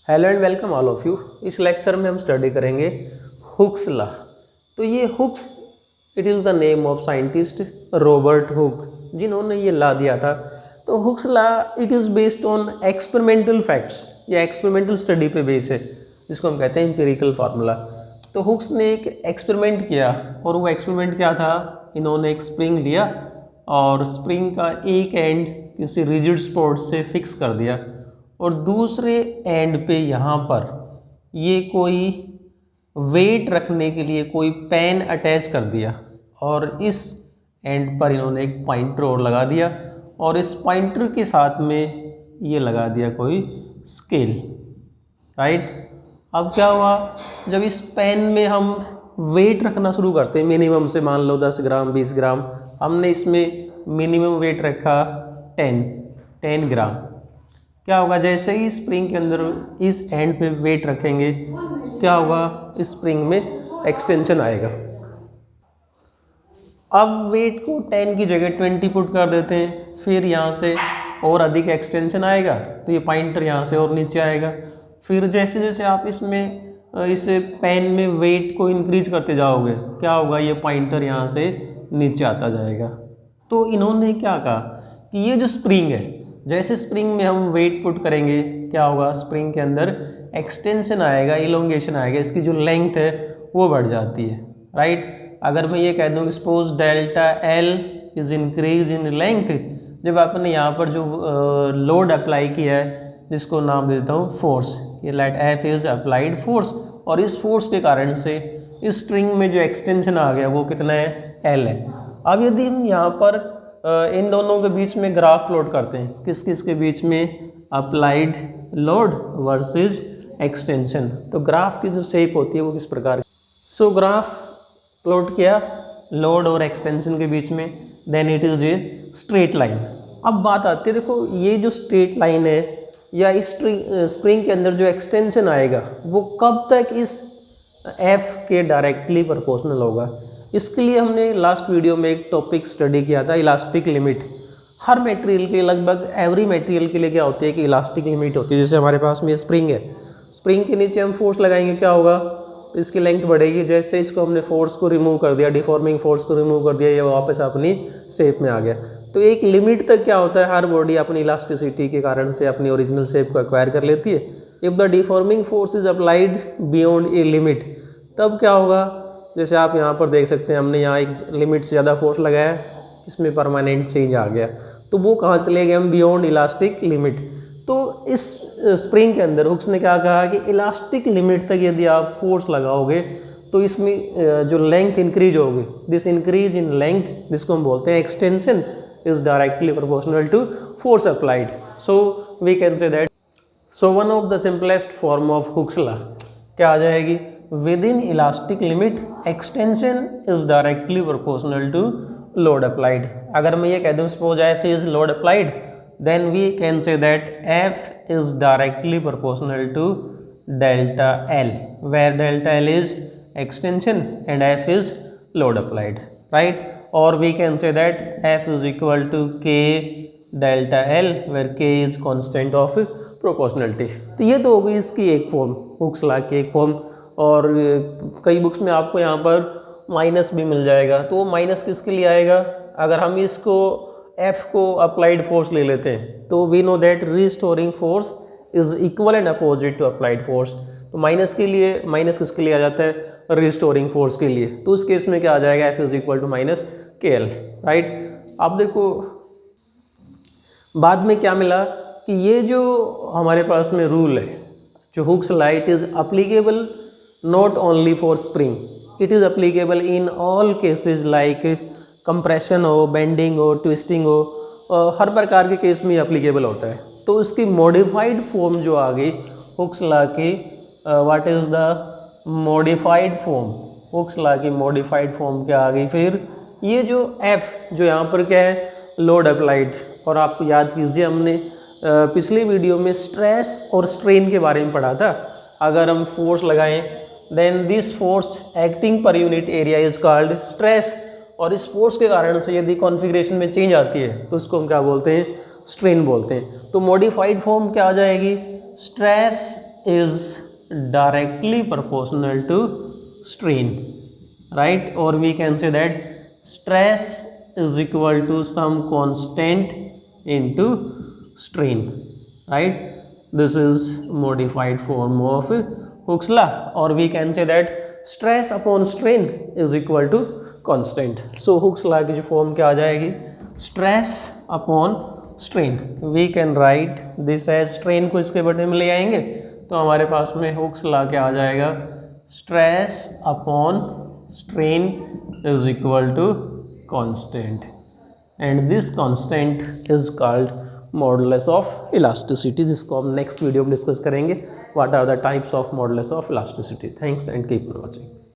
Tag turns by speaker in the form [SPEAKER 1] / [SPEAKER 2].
[SPEAKER 1] Hello and welcome all of you. इस lecture में हम स्टडी करेंगे हुक्स लॉ। तो ये Hooke's it is the name of scientist Robert Hooke, जिन्होंने ये लॉ दिया था। तो Hooke's law it is based on experimental facts या एक्सपेरिमेंटल स्टडी पे बेस है, जिसको हम कहते हैं एम्पिरिकल फार्मूला। तो हुक्स ने एक एक्सपेरिमेंट किया और वो एक्सपेरिमेंट क्या था, इन्होंने एक स्प्रिंग लिया और स्प्रिंग का एक एंड किसी रिजिड स्पॉट से फिक्स कर दिया और दूसरे एंड पे यहाँ पर ये कोई वेट रखने के लिए कोई पेन अटैच कर दिया और इस एंड पर इन्होंने एक पॉइंटर और लगा दिया और इस पॉइंटर के साथ में ये लगा दिया कोई स्केल, राइट। अब क्या हुआ, जब इस पेन में हम वेट रखना शुरू करते हैं मिनिमम से, मान लो 10 ग्राम 20 ग्राम, हमने इसमें मिनिमम वेट रखा 10 ग्राम। क्या होगा, जैसे ही स्प्रिंग के अंदर इस एंड पे वेट रखेंगे क्या होगा, इस स्प्रिंग में एक्सटेंशन आएगा। अब वेट को 10 की जगह 20 पुट कर देते हैं, फिर यहाँ से और अधिक एक्सटेंशन आएगा तो ये पॉइंटर यहाँ से और नीचे आएगा। फिर जैसे जैसे आप इसमें इस पेन में वेट को इंक्रीज करते जाओगे क्या होगा, ये पॉइंटर यहाँ से नीचे आता जाएगा। तो इन्होंने क्या कहा कि ये जो स्प्रिंग है, जैसे स्प्रिंग में हम वेट पुट करेंगे क्या होगा, स्प्रिंग के अंदर एक्सटेंशन आएगा, इलोंगेशन आएगा, इसकी जो लेंथ है वो बढ़ जाती है, राइट। अगर मैं ये कह दूँ कि suppose delta L is increase in length, जब आपने यहाँ पर जो लोड अप्लाई किया है जिसको नाम देता हूँ फोर्स, ये let F is applied force, और इस फोर्स के कारण से इस स्ट्रिंग में जो एक्सटेंशन आ गया वो कितना है, एल है। अब यदि हम यहाँ पर इन दोनों के बीच में ग्राफ प्लॉट करते हैं, किस किस के बीच में, अप्लाइड लोड वर्सेस एक्सटेंशन, तो ग्राफ की जो शेप होती है वो किस प्रकार की। सो ग्राफ प्लॉट किया लोड और एक्सटेंशन के बीच में, then it is a straight line. अब बात आती है, देखो ये जो स्ट्रेट लाइन है या इस स्प्रिंग के अंदर जो एक्सटेंशन आएगा वो कब तक इस एफ के डायरेक्टली प्रोपोर्शनल होगा। इसके लिए हमने लास्ट वीडियो में एक टॉपिक स्टडी किया था, इलास्टिक लिमिट। हर मटेरियल के, लगभग एवरी मटेरियल के लिए क्या होती है कि इलास्टिक लिमिट होती है। जैसे हमारे पास में स्प्रिंग है, स्प्रिंग के नीचे हम फोर्स लगाएंगे क्या होगा, तो इसकी लेंथ बढ़ेगी। जैसे इसको हमने फोर्स को रिमूव कर दिया, डिफॉर्मिंग फोर्स को रिमूव कर दिया, ये वापस अपनी शेप में आ गया। तो एक लिमिट तक क्या होता है, हर बॉडी अपनी इलास्टिसिटी के कारण से अपनी ओरिजिनल शेप को एक्वायर कर लेती है। If the deforming force is applied beyond a limit, तब क्या होगा, जैसे आप यहाँ पर देख सकते हैं हमने यहाँ एक लिमिट से ज़्यादा फोर्स लगाया है, इसमें परमानेंट चेंज आ गया, तो वो कहाँ चले गए हम, बियॉन्ड इलास्टिक लिमिट। तो इस स्प्रिंग के अंदर हुक्स ने क्या कहा कि इलास्टिक लिमिट तक यदि आप फोर्स लगाओगे तो इसमें जो लेंथ इंक्रीज होगी, दिस इंक्रीज इन लेंथ, जिसको हम बोलते हैं extension, is directly proportional to force applied. So we can say that, so one of the simplest form of Hooke's law क्या आ जाएगी, within elastic limit extension is directly proportional to load applied. अगर मैं ये कह दूँ suppose F is load applied, then we can say that F is directly proportional to delta L, where delta L is extension and F is load applied, right? Or we can say that F is equal to K delta L, where K is constant of proportionality। तो ये तो हो गई इसकी एक form, Hooke's law की एक form. और कई बुक्स में आपको यहाँ पर माइनस भी मिल जाएगा, तो वो माइनस किसके लिए आएगा, अगर हम इसको F को अप्लाइड फोर्स ले लेते हैं तो we know that restoring force is equal and opposite to applied force. तो माइनस के लिए, माइनस किसके लिए आ जाता है, रिस्टोरिंग फोर्स के लिए। तो उस केस में क्या आ जाएगा, F is equal to minus KL, right. अब देखो बाद में क्या मिला कि ये जो हमारे पास में रूल है, जो hooks law, it is applicable not only for spring, it is applicable in all cases like compression हो, बेंडिंग हो, ट्विस्टिंग हो, हर प्रकार के केस में एप्लीकेबल होता है। तो इसकी मॉडिफाइड फॉर्म जो आ गई हुक्स लॉ की, what is the modified form, Hooke's law की मॉडिफाइड फॉर्म क्या आ गई, फिर ये जो F जो यहाँ पर क्या है, लोड अप्लाइड। और आपको याद कीजिए हमने पिछले वीडियो में स्ट्रेस और स्ट्रेन के बारे में पढ़ा था। अगर हम फोर्स लगाएं then this force acting per unit area is called stress, और इस फोर्स के कारण से यदि कॉन्फ़िगरेशन में चेंज आती है तो उसको हम क्या बोलते हैं, स्ट्रेन बोलते हैं। तो मॉडिफाइड फॉर्म क्या आ जाएगी, stress is directly proportional to strain, right? Or we can say that stress is equal to some constant into strain, right? This is modified form of Hooke's law, or we can say that stress upon strain is equal to constant. So Hooke's law की जो form क्या आ जाएगी, stress upon strain, we can write this as strain को इसके बटे में ले आएंगे तो हमारे पास में Hooke's law क्या आ जाएगा, stress upon strain is equal to constant, and this constant is called modulus of elasticity, जिसको हम नेक्स्ट वीडियो में डिस्कस करेंगे, what are the types of modulus of elasticity. Thanks and keep watching.